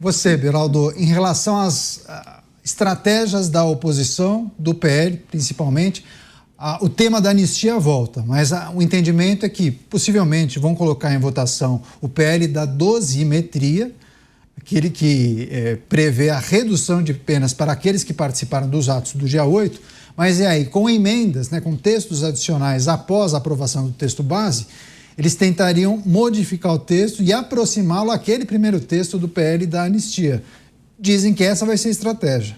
Você, Beraldo, em relação às estratégias da oposição, do PL principalmente, o tema da anistia volta, mas o entendimento é que possivelmente vão colocar em votação o PL da dosimetria, aquele que prevê a redução de penas para aqueles que participaram dos atos do dia 8, mas aí com emendas, com textos adicionais após a aprovação do texto base, eles tentariam modificar o texto e aproximá-lo àquele primeiro texto do PL da anistia. Dizem que essa vai ser a estratégia.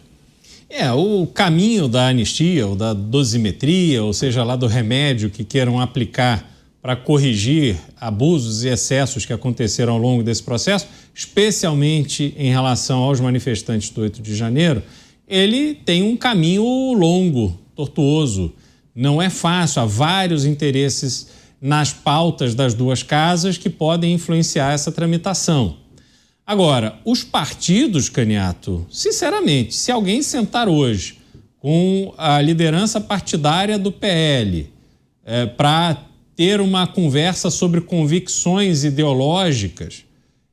O caminho da anistia, ou da dosimetria, ou seja lá do remédio que queiram aplicar para corrigir abusos e excessos que aconteceram ao longo desse processo, especialmente em relação aos manifestantes do 8 de janeiro, ele tem um caminho longo, tortuoso. Não é fácil, há vários interesses nas pautas das duas casas que podem influenciar essa tramitação. Agora, os partidos, Caniato, sinceramente, se alguém sentar hoje com a liderança partidária do PL para ter uma conversa sobre convicções ideológicas,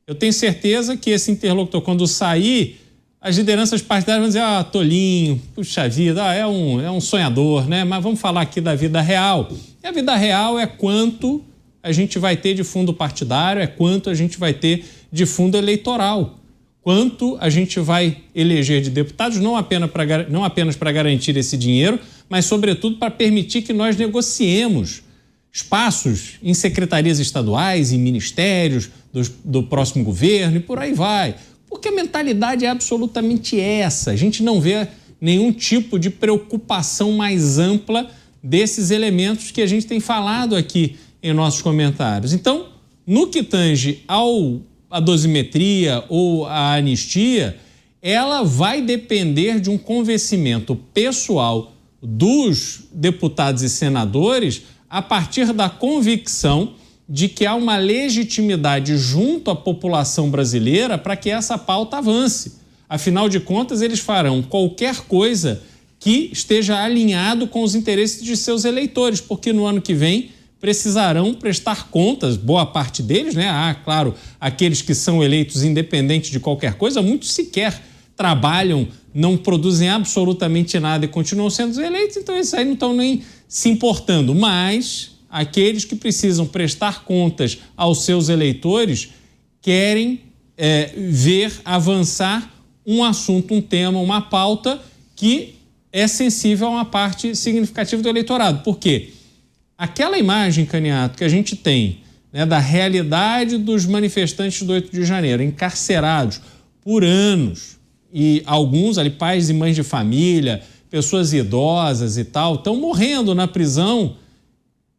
eu tenho certeza que esse interlocutor, quando sair, as lideranças partidárias vão dizer, tolinho, puxa vida, é um sonhador, né? Mas vamos falar aqui da vida real. E a vida real é quanto a gente vai ter de fundo partidário, é quanto a gente vai ter de fundo eleitoral, quanto a gente vai eleger de deputados, não apenas para garantir esse dinheiro, mas sobretudo para permitir que nós negociemos espaços em secretarias estaduais, em ministérios do próximo governo e por aí vai. Porque a mentalidade é absolutamente essa. A gente não vê nenhum tipo de preocupação mais ampla desses elementos que a gente tem falado aqui em nossos comentários. Então, no que tange à dosimetria ou à anistia, ela vai depender de um convencimento pessoal dos deputados e senadores a partir da convicção de que há uma legitimidade junto à população brasileira para que essa pauta avance. Afinal de contas, eles farão qualquer coisa que esteja alinhado com os interesses de seus eleitores, porque no ano que vem precisarão prestar contas, boa parte deles, claro, aqueles que são eleitos independente de qualquer coisa, muitos sequer trabalham, não produzem absolutamente nada e continuam sendo eleitos, então esses aí não estão nem se importando, mas aqueles que precisam prestar contas aos seus eleitores querem ver avançar um assunto, um tema, uma pauta que é sensível a uma parte significativa do eleitorado. Por quê? Aquela imagem, Caniato, que a gente tem da realidade dos manifestantes do 8 de janeiro, encarcerados por anos, e alguns ali, pais e mães de família, pessoas idosas e tal, estão morrendo na prisão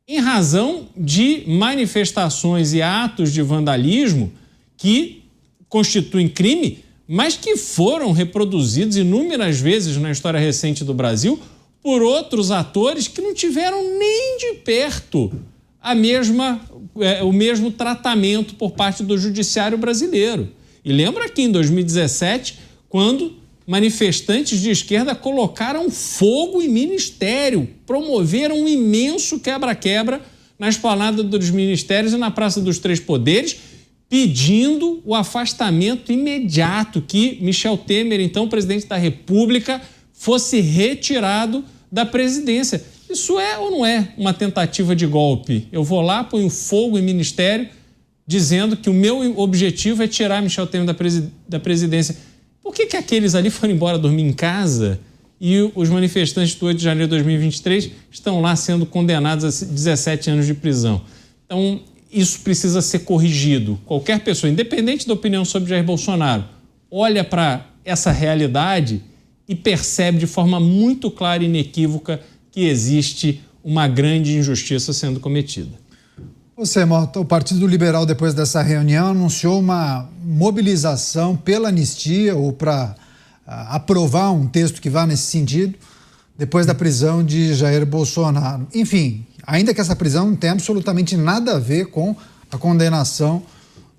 em razão de manifestações e atos de vandalismo que constituem crime, mas que foram reproduzidos inúmeras vezes na história recente do Brasil por outros atores que não tiveram nem de perto o mesmo tratamento por parte do judiciário brasileiro. E lembra que em 2017, quando manifestantes de esquerda colocaram fogo em ministério, promoveram um imenso quebra-quebra na esplanada dos ministérios e na Praça dos Três Poderes, pedindo o afastamento imediato, que Michel Temer, então presidente da República, fosse retirado da presidência. Isso é ou não é uma tentativa de golpe? Eu vou lá, ponho fogo em ministério, dizendo que o meu objetivo é tirar Michel Temer da presidência. Por que aqueles ali foram embora dormir em casa e os manifestantes do 8 de janeiro de 2023 estão lá sendo condenados a 17 anos de prisão? Então, isso precisa ser corrigido. Qualquer pessoa, independente da opinião sobre Jair Bolsonaro, olha para essa realidade e percebe de forma muito clara e inequívoca que existe uma grande injustiça sendo cometida. Você, Mota, o Partido Liberal, depois dessa reunião, anunciou uma mobilização pela anistia ou para aprovar um texto que vá nesse sentido, depois da prisão de Jair Bolsonaro. Enfim, ainda que essa prisão não tenha absolutamente nada a ver com a condenação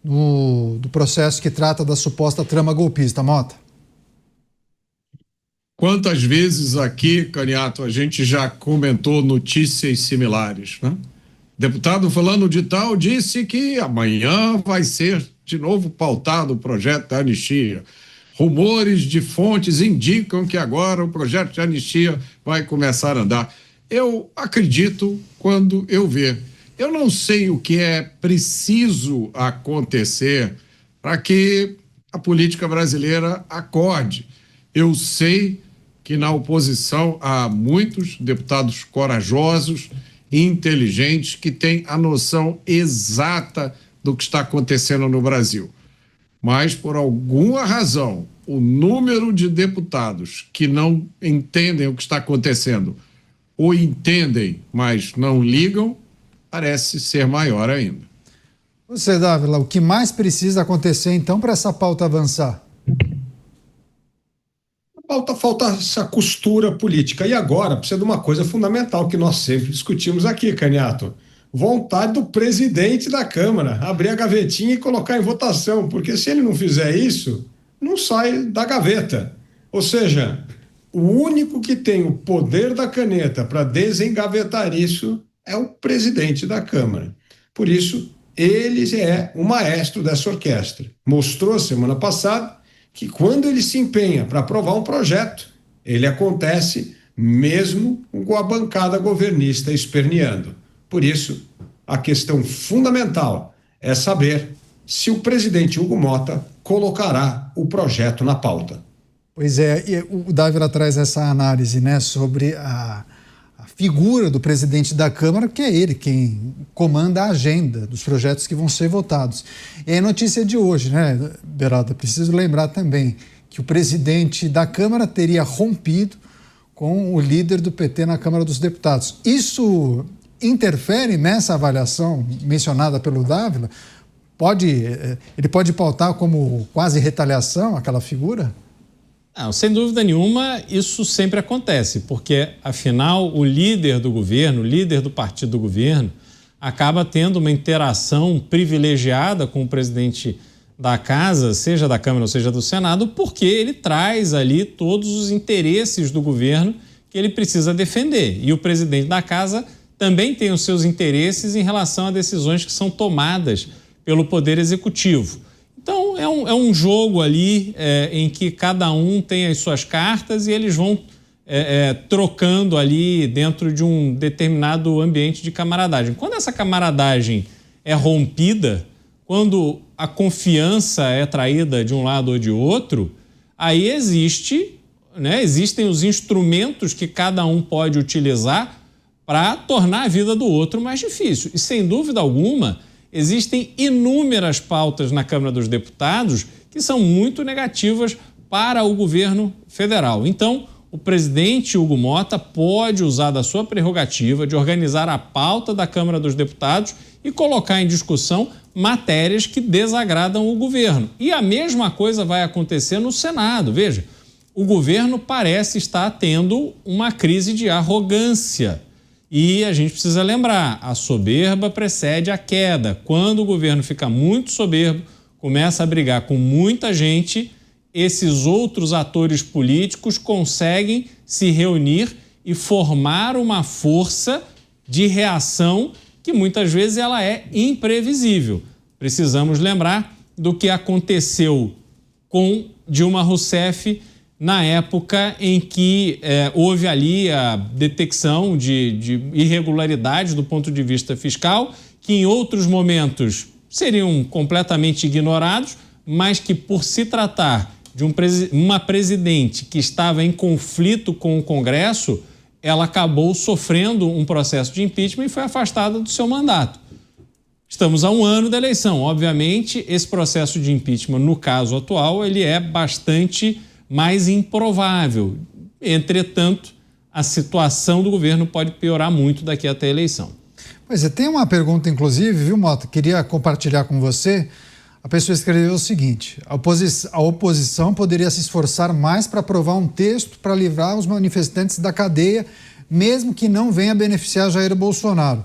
do processo que trata da suposta trama golpista. Mota? Quantas vezes aqui, Caniato, a gente já comentou notícias similares, né? Deputado fulano de tal disse que amanhã vai ser de novo pautado o projeto da anistia. Rumores de fontes indicam que agora o projeto de anistia vai começar a andar. Eu acredito quando eu ver. Eu não sei o que é preciso acontecer para que a política brasileira acorde. Eu sei que na oposição há muitos deputados corajosos e inteligentes que têm a noção exata do que está acontecendo no Brasil. Mas, por alguma razão, o número de deputados que não entendem o que está acontecendo ou entendem, mas não ligam, parece ser maior ainda. Você, Dávila, o que mais precisa acontecer, então, para essa pauta avançar? Falta essa costura política. E agora precisa de uma coisa fundamental que nós sempre discutimos aqui, Caniato. Vontade do presidente da Câmara, abrir a gavetinha e colocar em votação, porque se ele não fizer isso, não sai da gaveta. Ou seja, o único que tem o poder da caneta para desengavetar isso é o presidente da Câmara. Por isso, ele é o maestro dessa orquestra. Mostrou semana passada que quando ele se empenha para aprovar um projeto, ele acontece mesmo com a bancada governista esperneando. Por isso, a questão fundamental é saber se o presidente Hugo Motta colocará o projeto na pauta. Pois é, e o Dávila traz essa análise, né, sobre a figura do presidente da Câmara, que é ele quem comanda a agenda dos projetos que vão ser votados. E a notícia de hoje, né, Beraldo, preciso lembrar também que o presidente da Câmara teria rompido com o líder do PT na Câmara dos Deputados. Isso interfere nessa avaliação mencionada pelo Dávila? Ele pode pautar como quase retaliação aquela figura? Não, sem dúvida nenhuma, isso sempre acontece, porque, afinal, o líder do governo, o líder do partido do governo, acaba tendo uma interação privilegiada com o presidente da Casa, seja da Câmara ou seja do Senado, porque ele traz ali todos os interesses do governo que ele precisa defender. E o presidente da Casa também tem os seus interesses em relação a decisões que são tomadas pelo Poder Executivo. Então, é um jogo ali em que cada um tem as suas cartas e eles vão trocando ali dentro de um determinado ambiente de camaradagem. Quando essa camaradagem é rompida, quando a confiança é traída de um lado ou de outro, aí existem os instrumentos que cada um pode utilizar para tornar a vida do outro mais difícil. E, sem dúvida alguma, existem inúmeras pautas na Câmara dos Deputados que são muito negativas para o governo federal. Então, o presidente Hugo Motta pode usar da sua prerrogativa de organizar a pauta da Câmara dos Deputados e colocar em discussão matérias que desagradam o governo. E a mesma coisa vai acontecer no Senado. Veja, o governo parece estar tendo uma crise de arrogância. E a gente precisa lembrar, a soberba precede a queda. Quando o governo fica muito soberbo, começa a brigar com muita gente, esses outros atores políticos conseguem se reunir e formar uma força de reação que muitas vezes ela é imprevisível. Precisamos lembrar do que aconteceu com Dilma Rousseff na época em que houve ali a detecção de irregularidades do ponto de vista fiscal, que em outros momentos seriam completamente ignorados, mas que por se tratar de uma presidente que estava em conflito com o Congresso, ela acabou sofrendo um processo de impeachment e foi afastada do seu mandato. Estamos a um ano da eleição. Obviamente, esse processo de impeachment, no caso atual, ele é bastante mais improvável. Entretanto, a situação do governo pode piorar muito daqui até a eleição. Pois é, tem uma pergunta, inclusive, viu, Motta? Queria compartilhar com você. A pessoa escreveu o seguinte: a oposição poderia se esforçar mais para aprovar um texto para livrar os manifestantes da cadeia, mesmo que não venha beneficiar Jair Bolsonaro.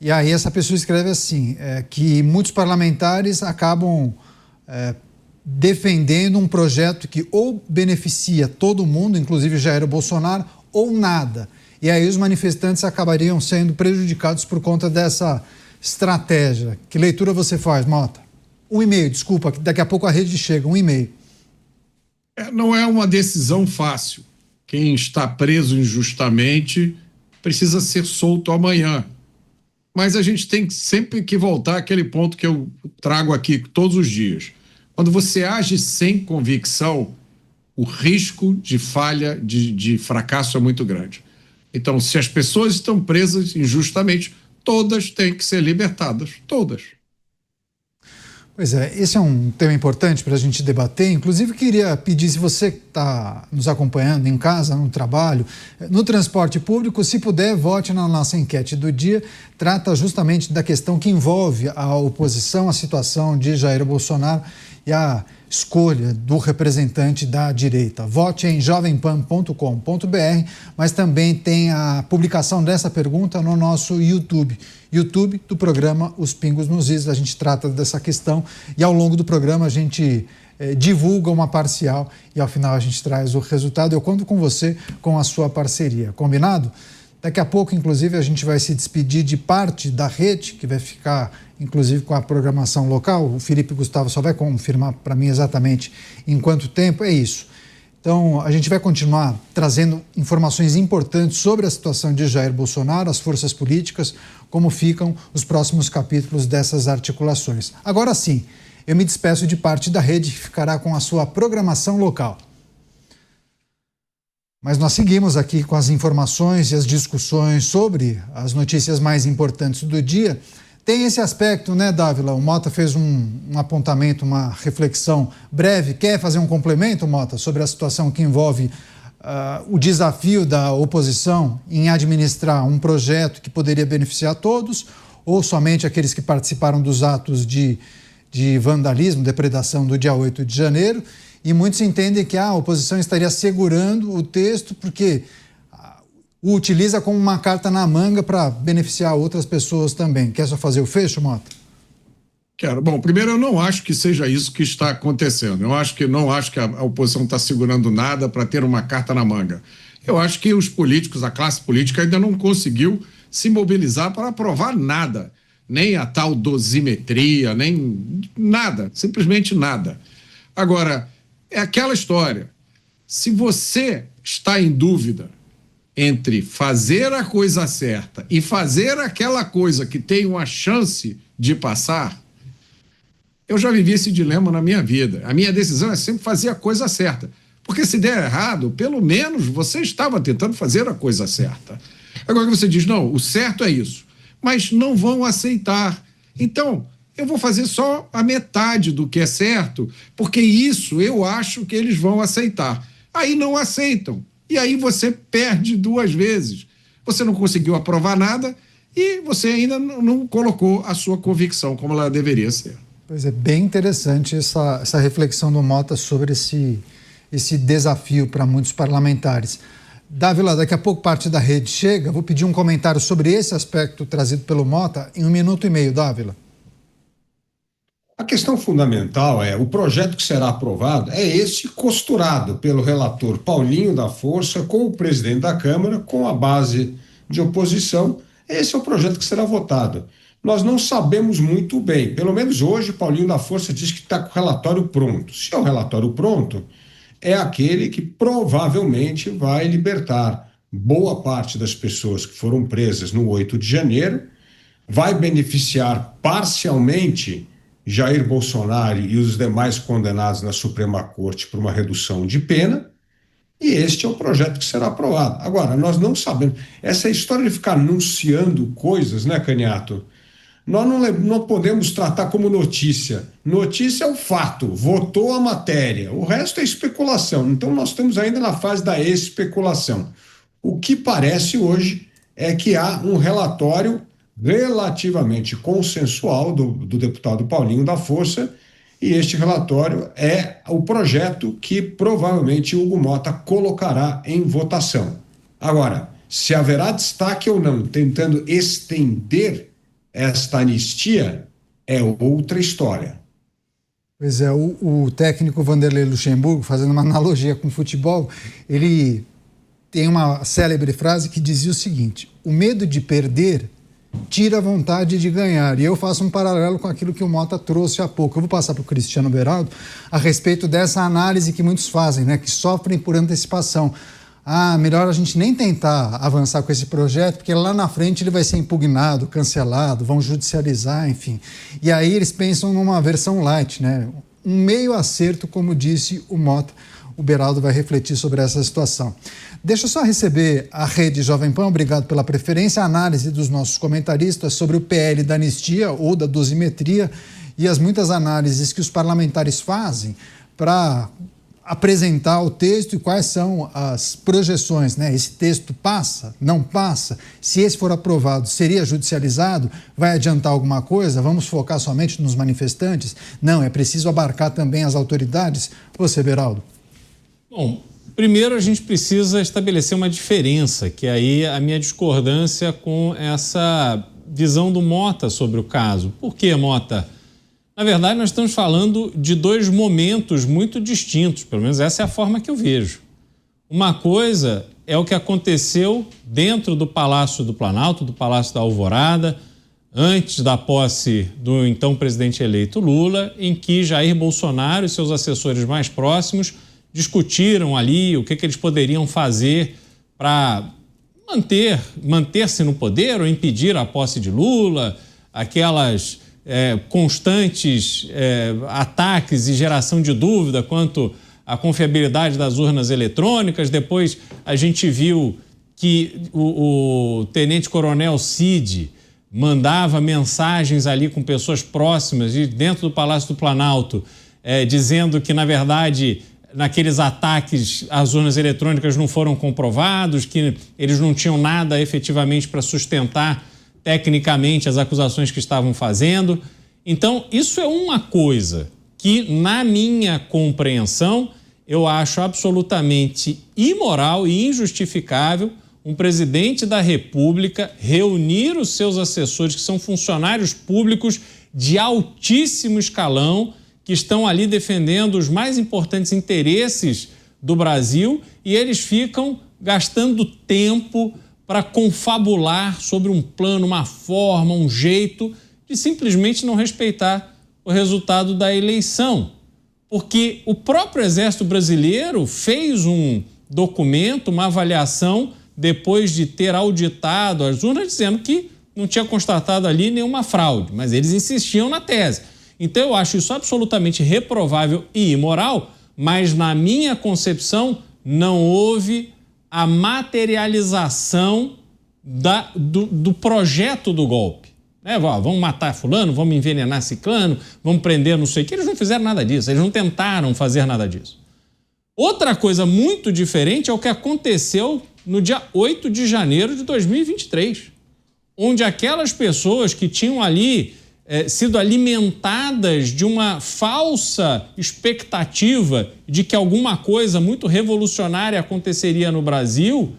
E aí essa pessoa escreve assim, que muitos parlamentares acabam defendendo um projeto que ou beneficia todo mundo, inclusive Jair Bolsonaro, ou nada. E aí os manifestantes acabariam sendo prejudicados por conta dessa estratégia. Que leitura você faz, Motta? Um e-mail, desculpa, que daqui a pouco a rede chega, um e-mail. Não é uma decisão fácil. Quem está preso injustamente precisa ser solto amanhã. Mas a gente tem sempre que voltar àquele ponto que eu trago aqui todos os dias. Quando você age sem convicção, o risco de falha, de fracasso é muito grande. Então, se as pessoas estão presas injustamente, todas têm que ser libertadas, todas. Pois é, esse é um tema importante para a gente debater. Inclusive, queria pedir, se você está nos acompanhando em casa, no trabalho, no transporte público, se puder, vote na nossa enquete do dia. Trata justamente da questão que envolve a oposição à situação de Jair Bolsonaro e a escolha do representante da direita. Vote em jovempan.com.br, mas também tem a publicação dessa pergunta no nosso YouTube do programa Os Pingos nos Is. A gente trata dessa questão e ao longo do programa a gente divulga uma parcial e ao final a gente traz o resultado. Eu conto com você, com a sua parceria. Combinado? Daqui a pouco, inclusive, a gente vai se despedir de parte da rede, que vai ficar, inclusive, com a programação local. O Felipe Gustavo só vai confirmar para mim exatamente em quanto tempo. É isso. Então, a gente vai continuar trazendo informações importantes sobre a situação de Jair Bolsonaro, as forças políticas, como ficam os próximos capítulos dessas articulações. Agora sim, eu me despeço de parte da rede, que ficará com a sua programação local. Mas nós seguimos aqui com as informações e as discussões sobre as notícias mais importantes do dia. Tem esse aspecto, né, Dávila? O Mota fez um apontamento, uma reflexão breve. Quer fazer um complemento, Mota, sobre a situação que envolve o desafio da oposição em administrar um projeto que poderia beneficiar todos, ou somente aqueles que participaram dos atos de vandalismo, depredação do dia 8 de janeiro? E muitos entendem que a oposição estaria segurando o texto porque o utiliza como uma carta na manga para beneficiar outras pessoas também. Quer só fazer o fecho, Mota? Quero. Bom, primeiro, eu não acho que seja isso que está acontecendo. Eu não acho que a oposição está segurando nada para ter uma carta na manga. Eu acho que os políticos, a classe política ainda não conseguiu se mobilizar para aprovar nada. Nem a tal dosimetria, nem nada, simplesmente nada. Agora, é aquela história. Se você está em dúvida entre fazer a coisa certa e fazer aquela coisa que tem uma chance de passar, eu já vivi esse dilema na minha vida. A minha decisão é sempre fazer a coisa certa. Porque se der errado, pelo menos você estava tentando fazer a coisa certa. Agora você diz, não, o certo é isso. Mas não vão aceitar. Então, eu vou fazer só a metade do que é certo, porque isso eu acho que eles vão aceitar. Aí não aceitam. E aí você perde duas vezes. Você não conseguiu aprovar nada e você ainda não colocou a sua convicção como ela deveria ser. Pois é, bem interessante essa reflexão do Mota sobre esse desafio para muitos parlamentares. Dávila, daqui a pouco parte da rede chega. Vou pedir um comentário sobre esse aspecto trazido pelo Mota em 1 minuto e meio, Dávila. A questão fundamental é, o projeto que será aprovado é esse costurado pelo relator Paulinho da Força com o presidente da Câmara, com a base de oposição. Esse é o projeto que será votado. Nós não sabemos muito bem, pelo menos hoje Paulinho da Força diz que está com o relatório pronto. Se é o relatório pronto, é aquele que provavelmente vai libertar boa parte das pessoas que foram presas no 8 de janeiro, vai beneficiar parcialmente Jair Bolsonaro e os demais condenados na Suprema Corte por uma redução de pena, e este é o projeto que será aprovado. Agora, nós não sabemos. Essa história de ficar anunciando coisas, né, Caniato? Nós não podemos tratar como notícia. Notícia é o fato, votou a matéria. O resto é especulação. Então, nós estamos ainda na fase da especulação. O que parece hoje é que há um relatório relativamente consensual do deputado Paulinho da Força, e este relatório é o projeto que provavelmente Hugo Mota colocará em votação. Agora, se haverá destaque ou não, tentando estender esta anistia, é outra história. Pois é, o técnico Vanderlei Luxemburgo, fazendo uma analogia com o futebol, ele tem uma célebre frase que dizia o seguinte: o medo de perder tira a vontade de ganhar. E eu faço um paralelo com aquilo que o Mota trouxe há pouco. Eu vou passar para o Cristiano Beraldo a respeito dessa análise que muitos fazem, né, que sofrem por antecipação. Melhor a gente nem tentar avançar com esse projeto, porque lá na frente ele vai ser impugnado, cancelado, vão judicializar, enfim. E aí eles pensam numa versão light, né? Um meio acerto, como disse o Mota. O Beraldo vai refletir sobre essa situação. Deixa eu só receber a Rede Jovem Pan, obrigado pela preferência, a análise dos nossos comentaristas sobre o PL da anistia ou da dosimetria e as muitas análises que os parlamentares fazem para apresentar o texto e quais são as projeções, né? Esse texto passa, não passa? Se esse for aprovado, seria judicializado? Vai adiantar alguma coisa? Vamos focar somente nos manifestantes? Não, é preciso abarcar também as autoridades? Você, Beraldo. Bom, primeiro a gente precisa estabelecer uma diferença, que aí a minha discordância com essa visão do Mota sobre o caso. Por que, Mota? Na verdade, nós estamos falando de dois momentos muito distintos, pelo menos essa é a forma que eu vejo. Uma coisa é o que aconteceu dentro do Palácio do Planalto, do Palácio da Alvorada, antes da posse do então presidente eleito Lula, em que Jair Bolsonaro e seus assessores mais próximos discutiram ali o que eles poderiam fazer para manter-se no poder ou impedir a posse de Lula, aquelas constantes ataques e geração de dúvida quanto à confiabilidade das urnas eletrônicas. Depois a gente viu que o tenente-coronel Cid mandava mensagens ali com pessoas próximas dentro do Palácio do Planalto, dizendo que, na verdade, naqueles ataques as urnas eletrônicas não foram comprovados, que eles não tinham nada efetivamente para sustentar tecnicamente as acusações que estavam fazendo. Então, isso é uma coisa que, na minha compreensão, eu acho absolutamente imoral e injustificável um presidente da República reunir os seus assessores, que são funcionários públicos de altíssimo escalão, que estão ali defendendo os mais importantes interesses do Brasil, e eles ficam gastando tempo para confabular sobre um plano, uma forma, um jeito de simplesmente não respeitar o resultado da eleição. Porque o próprio Exército Brasileiro fez um documento, uma avaliação, depois de ter auditado as urnas, dizendo que não tinha constatado ali nenhuma fraude, mas eles insistiam na tese. Então eu acho isso absolutamente reprovável e imoral, mas na minha concepção não houve a materialização do projeto do golpe. Vamos matar fulano, vamos envenenar ciclano, vamos prender não sei o que. Eles não fizeram nada disso, eles não tentaram fazer nada disso. Outra coisa muito diferente é o que aconteceu no dia 8 de janeiro de 2023, onde aquelas pessoas que tinham ali sido alimentadas de uma falsa expectativa de que alguma coisa muito revolucionária aconteceria no Brasil,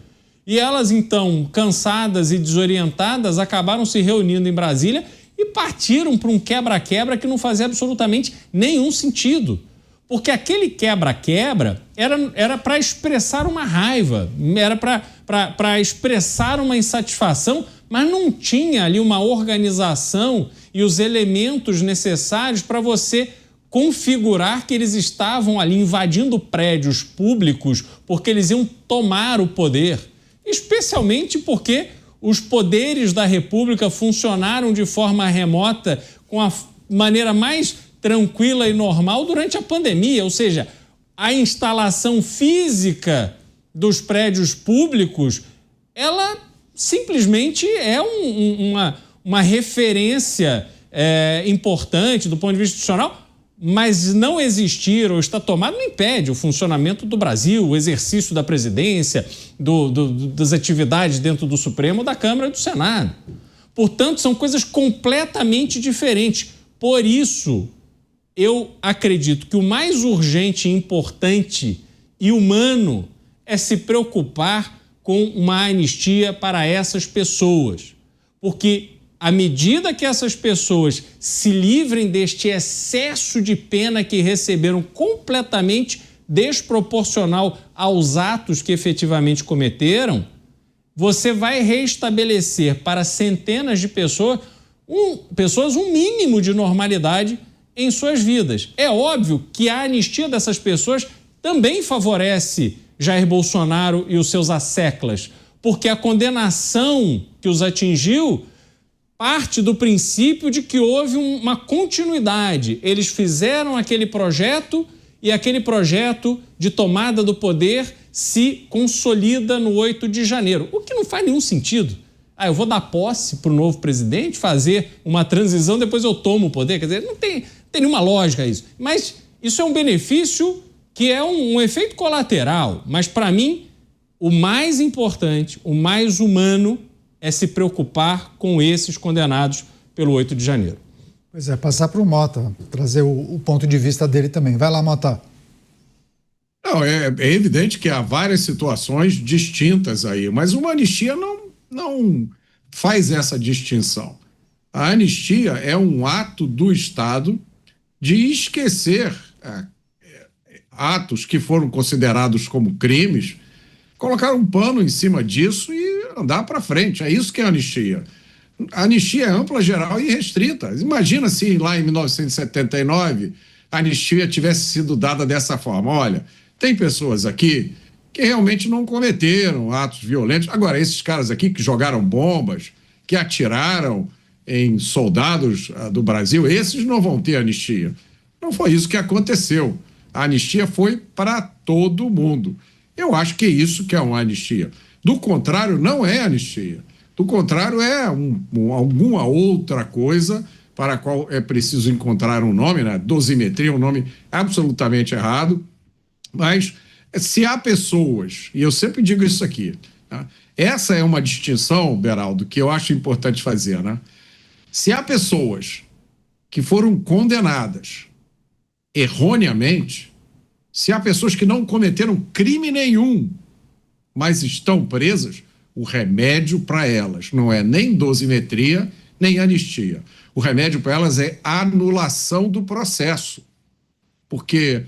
e elas então, cansadas e desorientadas, acabaram se reunindo em Brasília e partiram para um quebra-quebra que não fazia absolutamente nenhum sentido. Porque aquele quebra-quebra era para expressar uma raiva, era para expressar uma insatisfação, mas não tinha ali uma organização e os elementos necessários para você configurar que eles estavam ali invadindo prédios públicos porque eles iam tomar o poder, especialmente porque os poderes da República funcionaram de forma remota com a maneira mais tranquila e normal durante a pandemia, ou seja, a instalação física dos prédios públicos, ela simplesmente é uma referência importante do ponto de vista institucional, mas não existir ou estar tomado não impede o funcionamento do Brasil, o exercício da presidência, das atividades dentro do Supremo, da Câmara e do Senado. Portanto, são coisas completamente diferentes. Por isso, eu acredito que o mais urgente, importante e humano é se preocupar com uma anistia para essas pessoas. Porque à medida que essas pessoas se livrem deste excesso de pena que receberam completamente desproporcional aos atos que efetivamente cometeram, você vai restabelecer para centenas de pessoas um mínimo de normalidade em suas vidas. É óbvio que a anistia dessas pessoas também favorece Jair Bolsonaro e os seus asseclas, porque a condenação que os atingiu parte do princípio de que houve uma continuidade. Eles fizeram aquele projeto e aquele projeto de tomada do poder se consolida no 8 de janeiro, o que não faz nenhum sentido. Eu vou dar posse para o novo presidente, fazer uma transição, depois eu tomo o poder. Quer dizer, não tem nenhuma lógica isso. Mas isso é um benefício que é um efeito colateral. Mas, para mim, o mais importante, o mais humano, é se preocupar com esses condenados pelo 8 de janeiro. Pois é, passar para o Mota, trazer o ponto de vista dele também. Vai lá, Mota. Não, é evidente que há várias situações distintas aí, mas uma anistia não faz essa distinção. A anistia é um ato do Estado de esquecer atos que foram considerados como crimes, colocar um pano em cima disso e andar para frente. É isso que é anistia. A anistia é ampla, geral e restrita. Imagina se lá em 1979 a anistia tivesse sido dada dessa forma. Olha, tem pessoas aqui que realmente não cometeram atos violentos. Agora, esses caras aqui que jogaram bombas, que atiraram em soldados do Brasil, esses não vão ter anistia. Não foi isso que aconteceu. A anistia foi para todo mundo. Eu acho que é isso que é uma anistia. Do contrário, não é anistia. Do contrário, é alguma outra coisa para a qual é preciso encontrar um nome, né? Dosimetria é um nome absolutamente errado. Mas se há pessoas, e eu sempre digo isso aqui, tá? Essa é uma distinção, Beraldo, que eu acho importante fazer, né? Se há pessoas que foram condenadas erroneamente, se há pessoas que não cometeram crime nenhum, mas estão presas, o remédio para elas não é nem dosimetria, nem anistia. O remédio para elas é anulação do processo, porque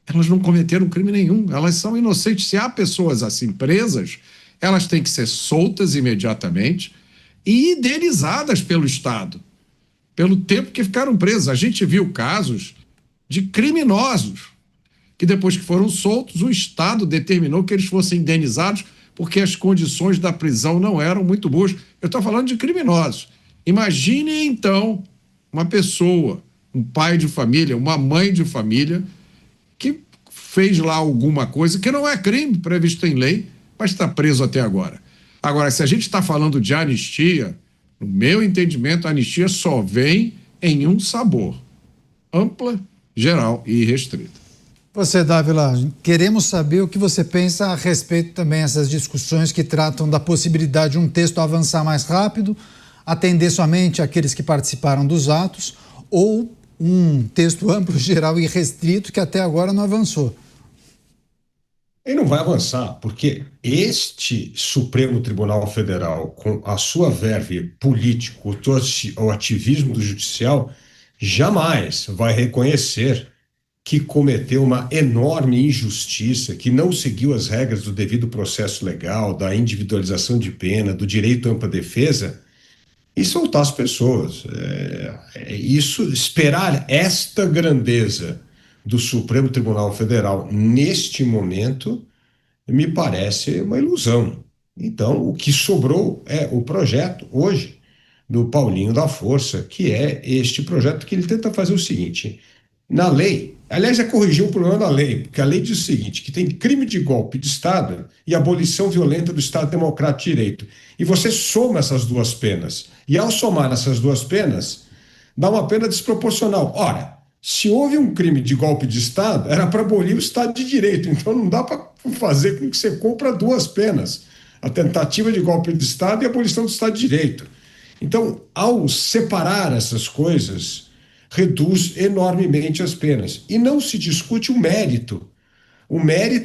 elas não cometeram crime nenhum, elas são inocentes. Se há pessoas assim presas, elas têm que ser soltas imediatamente e indenizadas pelo Estado, pelo tempo que ficaram presas. A gente viu casos de criminosos que depois que foram soltos, o Estado determinou que eles fossem indenizados porque as condições da prisão não eram muito boas. Eu estou falando de criminosos. Imagine, então, uma pessoa, um pai de família, uma mãe de família, que fez lá alguma coisa que não é crime previsto em lei, mas está preso até agora. Agora, se a gente está falando de anistia, no meu entendimento, a anistia só vem em um sabor: ampla, geral e restrita. Você, Dávila, queremos saber o que você pensa a respeito também dessas discussões que tratam da possibilidade de um texto avançar mais rápido, atender somente aqueles que participaram dos atos, ou um texto amplo, geral e restrito que até agora não avançou. Ele não vai avançar, porque este Supremo Tribunal Federal, com a sua verve político, o ativismo do judicial, jamais vai reconhecer que cometeu uma enorme injustiça, que não seguiu as regras do devido processo legal, da individualização de pena, do direito à ampla defesa, e soltar as pessoas. Isso, esperar esta grandeza do Supremo Tribunal Federal neste momento, me parece uma ilusão. Então, o que sobrou é o projeto, hoje, do Paulinho da Força, que é este projeto que ele tenta fazer o seguinte: na lei, aliás, é corrigir um problema da lei, porque a lei diz o seguinte, que tem crime de golpe de Estado e abolição violenta do Estado Democrático de Direito. E você soma essas duas penas. E ao somar essas duas penas, dá uma pena desproporcional. Ora, se houve um crime de golpe de Estado, era para abolir o Estado de Direito. Então não dá para fazer com que você cumpra duas penas: a tentativa de golpe de Estado e a abolição do Estado de Direito. Então, ao separar essas coisas, reduz enormemente as penas. E não se discute o mérito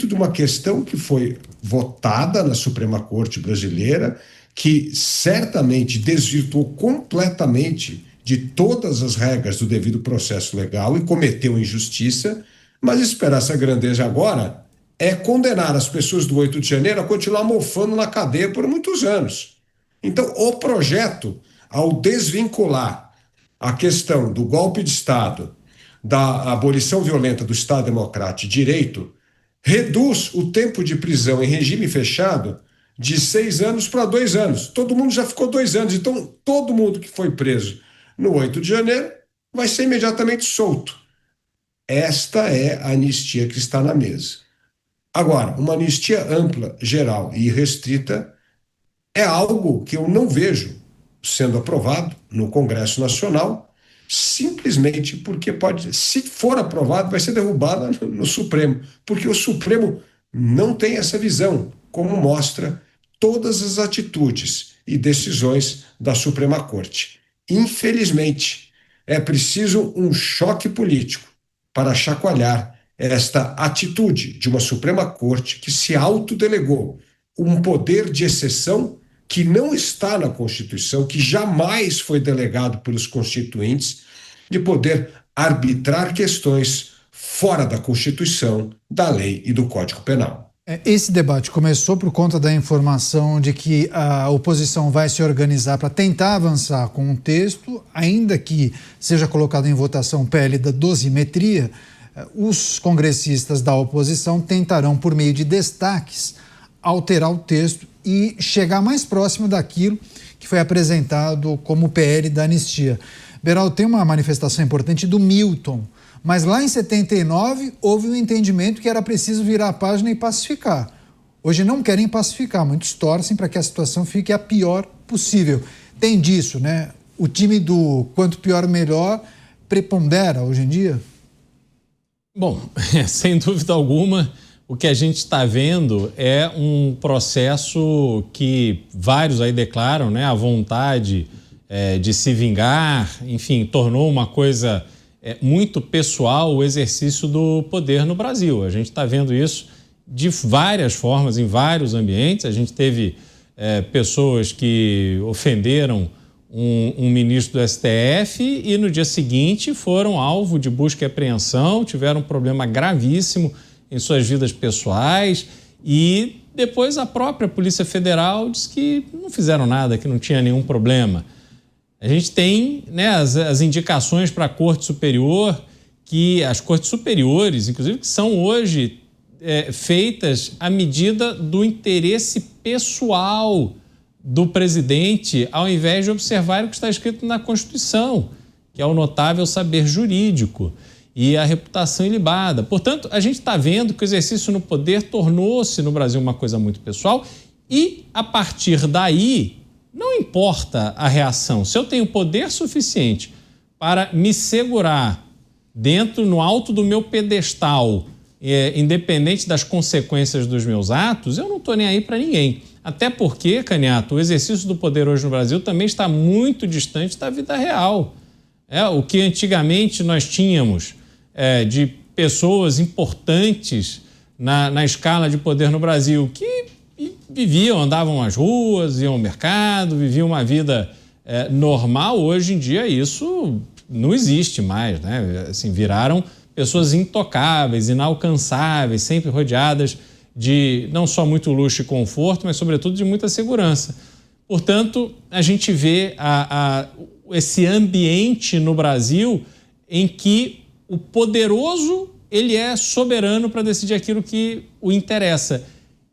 de uma questão que foi votada na Suprema Corte brasileira, que certamente desvirtuou completamente de todas as regras do devido processo legal e cometeu injustiça, mas esperar essa grandeza agora é condenar as pessoas do 8 de janeiro a continuar mofando na cadeia por muitos anos. Então, o projeto, ao desvincular a questão do golpe de Estado, da abolição violenta do Estado Democrático de Direito, reduz o tempo de prisão em regime fechado de 6 anos para 2 anos. Todo mundo já ficou 2 anos, então todo mundo que foi preso no 8 de janeiro vai ser imediatamente solto. Esta é a anistia que está na mesa. Agora, uma anistia ampla, geral e restrita é algo que eu não vejo sendo aprovado no Congresso Nacional, simplesmente porque pode, se for aprovado, vai ser derrubada no Supremo, porque o Supremo não tem essa visão, como mostra todas as atitudes e decisões da Suprema Corte. Infelizmente, é preciso um choque político para chacoalhar esta atitude de uma Suprema Corte que se autodelegou um poder de exceção que não está na Constituição, que jamais foi delegado pelos constituintes, de poder arbitrar questões fora da Constituição, da lei e do Código Penal. Esse debate começou por conta da informação de que a oposição vai se organizar para tentar avançar com um texto, ainda que seja colocado em votação o PL da dosimetria. Os congressistas da oposição tentarão, por meio de destaques, alterar o texto e chegar mais próximo daquilo que foi apresentado como PL da anistia. Beraldo, tem uma manifestação importante do Milton, mas lá em 79 houve um entendimento que era preciso virar a página e pacificar. Hoje não querem pacificar, muitos torcem para que a situação fique a pior possível. Tem disso, né? O time do quanto pior melhor prepondera hoje em dia? Bom, sem dúvida alguma, o que a gente está vendo é um processo que vários aí declaram, né, a vontade de se vingar, enfim, tornou uma coisa muito pessoal o exercício do poder no Brasil. A gente está vendo isso de várias formas, em vários ambientes. A gente teve pessoas que ofenderam um ministro do STF e no dia seguinte foram alvo de busca e apreensão, tiveram um problema gravíssimo em suas vidas pessoais e depois a própria Polícia Federal disse que não fizeram nada, que não tinha nenhum problema. A gente tem, né, as indicações para a Corte Superior, que as Cortes Superiores, inclusive, que são hoje feitas à medida do interesse pessoal do presidente, ao invés de observar o que está escrito na Constituição, que é o notável saber jurídico e a reputação ilibada. Portanto, a gente está vendo que o exercício no poder tornou-se no Brasil uma coisa muito pessoal e, a partir daí, não importa a reação. Se eu tenho poder suficiente para me segurar no alto do meu pedestal, independente das consequências dos meus atos, eu não estou nem aí para ninguém. Até porque, Caniato, o exercício do poder hoje no Brasil também está muito distante da vida real. O que antigamente nós tínhamos de pessoas importantes na escala de poder no Brasil, que viviam, andavam às ruas, iam ao mercado, viviam uma vida normal, hoje em dia isso não existe mais, né? Assim, viraram pessoas intocáveis, inalcançáveis, sempre rodeadas de não só muito luxo e conforto, mas sobretudo de muita segurança. Portanto, a gente vê esse ambiente no Brasil em que o poderoso ele é soberano para decidir aquilo que o interessa.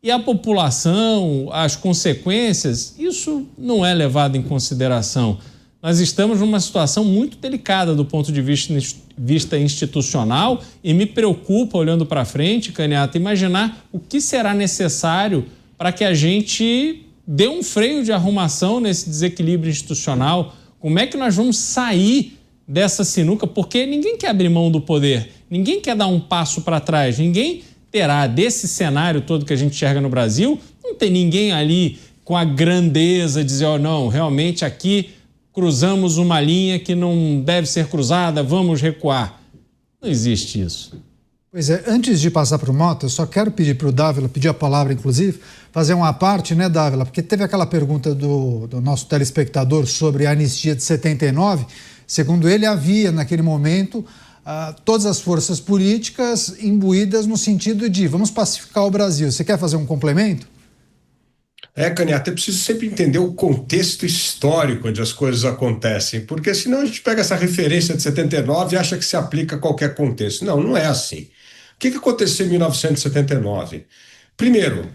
E a população, as consequências, isso não é levado em consideração. Nós estamos numa situação muito delicada do ponto de vista institucional e me preocupa, olhando para frente, Caniato, imaginar o que será necessário para que a gente dê um freio de arrumação nesse desequilíbrio institucional. Como é que nós vamos sair dessa sinuca? Porque ninguém quer abrir mão do poder, ninguém quer dar um passo para trás, ninguém terá desse cenário todo que a gente enxerga no Brasil, não tem ninguém ali com a grandeza de dizer, não, realmente aqui cruzamos uma linha que não deve ser cruzada, vamos recuar. Não existe isso. Pois é, antes de passar para o Mota, eu só quero pedir para o Dávila, pedir a palavra, inclusive, fazer uma parte, né, Dávila? Porque teve aquela pergunta do nosso telespectador sobre a anistia de 79. Segundo ele, havia, naquele momento, todas as forças políticas imbuídas no sentido de vamos pacificar o Brasil. Você quer fazer um complemento? Canhata, é preciso sempre entender o contexto histórico onde as coisas acontecem, porque senão a gente pega essa referência de 79 e acha que se aplica a qualquer contexto. Não, não é assim. O que aconteceu em 1979? Primeiro,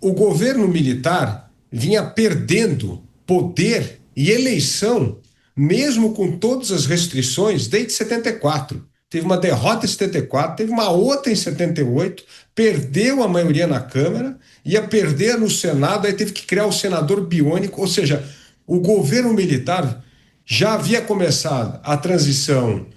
o governo militar vinha perdendo poder e eleição, mesmo com todas as restrições, desde 74. Teve uma derrota em 74, teve uma outra em 78, perdeu a maioria na Câmara, ia perder no Senado, aí teve que criar o senador biônico, ou seja, o governo militar já havia começado a transição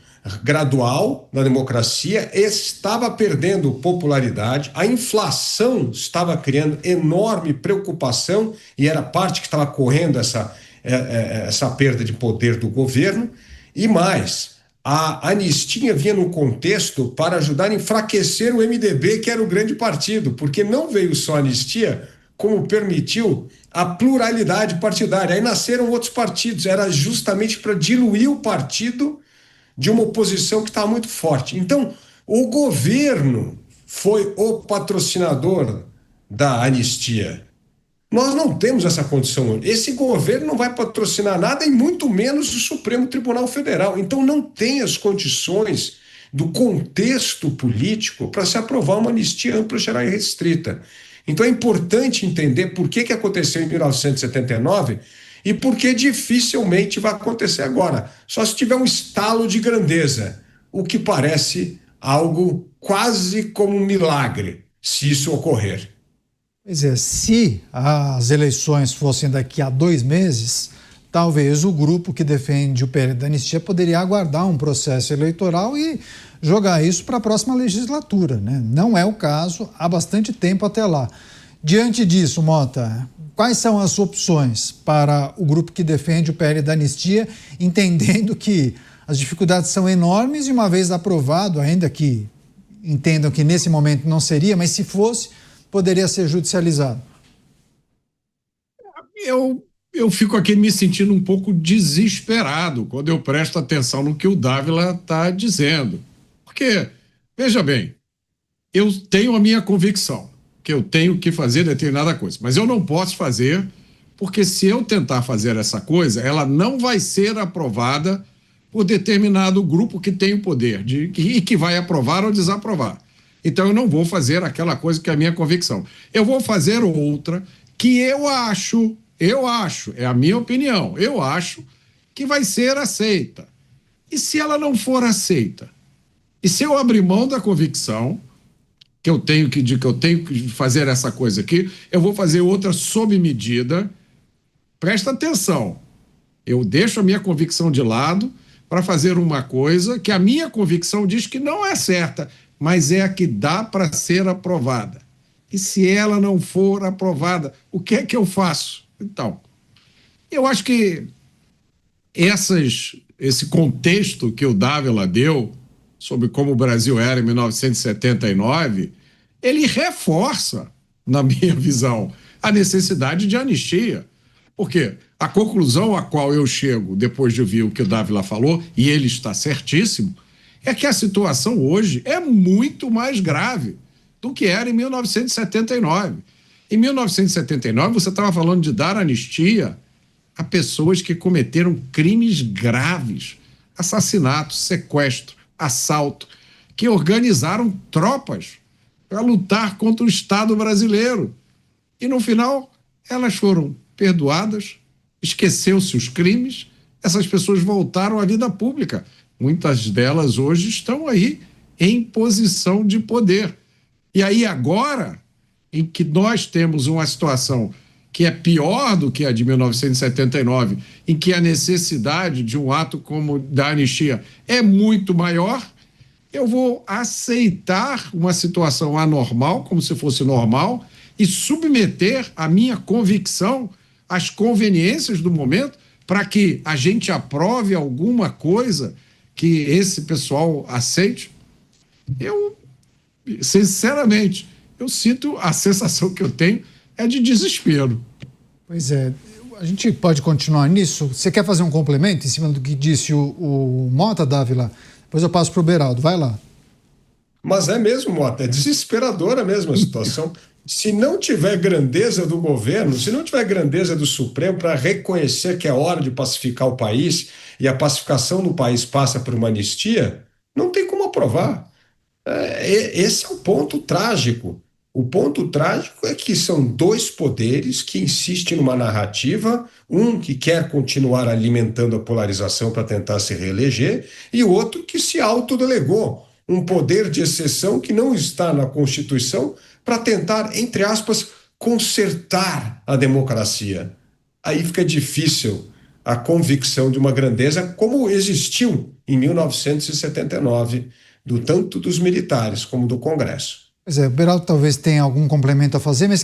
gradual na democracia, estava perdendo popularidade, a inflação estava criando enorme preocupação e era parte que estava correndo essa perda de poder do governo, e mais, a anistia vinha no contexto para ajudar a enfraquecer o MDB, que era o grande partido, porque não veio só a anistia, como permitiu a pluralidade partidária. Aí nasceram outros partidos, era justamente para diluir o partido de uma oposição que estava muito forte. Então, o governo foi o patrocinador da anistia. Nós não temos essa condição. Esse governo não vai patrocinar nada e muito menos o Supremo Tribunal Federal. Então não tem as condições do contexto político para se aprovar uma anistia ampla, geral e restrita. Então é importante entender por que aconteceu em 1979 e por que dificilmente vai acontecer agora. Só se tiver um estalo de grandeza, o que parece algo quase como um milagre, se isso ocorrer. Pois é, se as eleições fossem daqui a 2 meses, talvez o grupo que defende o PL da anistia poderia aguardar um processo eleitoral e jogar isso para a próxima legislatura, né? Não é o caso, há bastante tempo até lá. Diante disso, Mota, quais são as opções para o grupo que defende o PL da anistia, entendendo que as dificuldades são enormes e uma vez aprovado, ainda que entendam que nesse momento não seria, mas se fosse, poderia ser judicializado? Eu fico aqui me sentindo um pouco desesperado quando eu presto atenção no que o Dávila está dizendo. Porque, veja bem, eu tenho a minha convicção que eu tenho que fazer determinada coisa, mas eu não posso fazer, porque se eu tentar fazer essa coisa, ela não vai ser aprovada por determinado grupo que tem o poder e que vai aprovar ou desaprovar. Então eu não vou fazer aquela coisa que é a minha convicção. Eu vou fazer outra que eu acho, é a minha opinião, eu acho que vai ser aceita. E se ela não for aceita? E se eu abrir mão da convicção que eu tenho que fazer essa coisa aqui, eu vou fazer outra sob medida. Presta atenção. Eu deixo a minha convicção de lado para fazer uma coisa que a minha convicção diz que não é certa, mas é a que dá para ser aprovada. E se ela não for aprovada, o que é que eu faço? Então, eu acho que esse contexto que o Dávila deu sobre como o Brasil era em 1979, ele reforça, na minha visão, a necessidade de anistia. Porque a conclusão a qual eu chego, depois de ouvir o que o Dávila falou, e ele está certíssimo, é que a situação hoje é muito mais grave do que era em 1979. Em 1979, você estava falando de dar anistia a pessoas que cometeram crimes graves, assassinato, sequestro, assalto, que organizaram tropas para lutar contra o Estado brasileiro. E, no final, elas foram perdoadas, esqueceu-se os crimes, essas pessoas voltaram à vida pública. Muitas delas hoje estão aí em posição de poder. E aí agora, em que nós temos uma situação que é pior do que a de 1979, em que a necessidade de um ato como da anistia é muito maior, eu vou aceitar uma situação anormal, como se fosse normal, e submeter a minha convicção às conveniências do momento para que a gente aprove alguma coisa que esse pessoal aceite. Eu, sinceramente, eu sinto, a sensação que eu tenho é de desespero. Pois é, a gente pode continuar nisso. Você quer fazer um complemento em cima do que disse o Mota, Dávila? Depois eu passo para o Beraldo. Vai lá. Mas é mesmo, Mota, é desesperadora mesmo a situação. Se não tiver grandeza do governo, se não tiver grandeza do Supremo para reconhecer que é hora de pacificar o país e a pacificação do país passa por uma anistia, não tem como aprovar. Esse é o ponto trágico. O ponto trágico é que são dois poderes que insistem numa narrativa, um que quer continuar alimentando a polarização para tentar se reeleger, e o outro que se autodelegou um poder de exceção que não está na Constituição para tentar, entre aspas, consertar a democracia. Aí fica difícil a convicção de uma grandeza como existiu em 1979, tanto dos militares como do Congresso. Pois é, o Beraldo talvez tenha algum complemento a fazer, mas